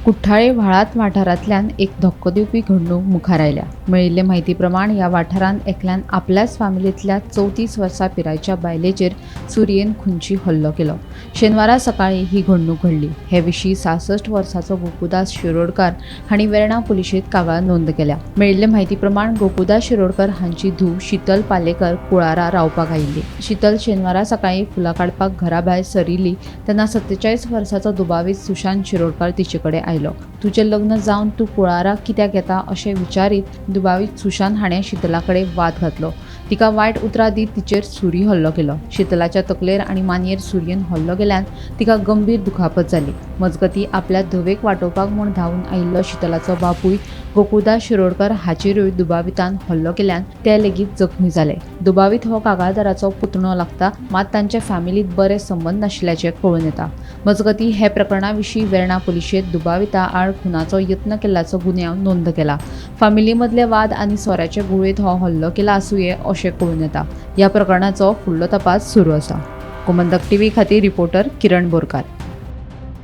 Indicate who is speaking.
Speaker 1: कुठ्ठाळे व्हाळात वाठारांतल्यान एक धक्को दिवपी घडणूक मुखार आयल्या। मेळिल्ले म्हायती प्रमाण ह्या वाठारांत एकल्यान आपल्याच फामिलींतल्या 34 वर्सां पिरायेच्या बायलेचेर सुरयेन खुंची हल्लो केलो। शेनवारा सकाळी ही घडणूक घडली। हे विशीं 66 वर्साचो गोकुदास शिरोडकार हांणी वेर्णा पुलिशेंत कागाळ नोंद केल्या। मेळिल्ले म्हायती प्रमाण गोकुदास शिरोडकार हांची धूव शीतल पालेकर कुळारा रावपाक आयिल्ली। शीतल शेनवारा सकाळी फुलां काडपाक घरा भायर सरिल्ली तेन्ना 47 वर्साचो दुबावीत सुशांत शिरोडकार तिचे कडेन आयलो। तुजें लग्न जावन तूं कुळारा कित्याक येता अशें विचारीत दुबावीत सुशांत हाणें शीतला कडेन वाद घातलो। तिका वायट उतरां दीत तिचेर सुरी हल्लो केलो। शीतलाच्या तकलेर आनी मानयेर सुरयेन हल्लो केल्ल्यान तिका गंभीर दुखापत जाली। मजगतीं आपल्या धवेक वाटोवपाक म्हूण धांवून आयिल्लो शीतलाचो बापूय गोकुदास शिरोडकार हाचेरूय दुबावितान हल्लो केल्ल्यान ते लेगीत जखमी जाले। दुबावीत हो कागाळदाराचो पुतणो लागता, मात तांचे फॅमिलींत बरे संबंद नाशिल्ल्याचें कळून येता। मजगतीं हे प्रकरणा विशीं वेर्णा पुलिशेंत दुबाविता आड खुनाचो यत्न केल्ल्याचो गुन्यांव नोंद केला। फामिली मदले वाद आनी सोऱ्याचे गुळेंत हो हल्लो केला आसूंये अशें कळून येता। ह्या प्रकरणाचो फुडलो तपास सुरू आसा। गोमंतक टीव्ही खातीर रिपोर्टर किरण बोरकार।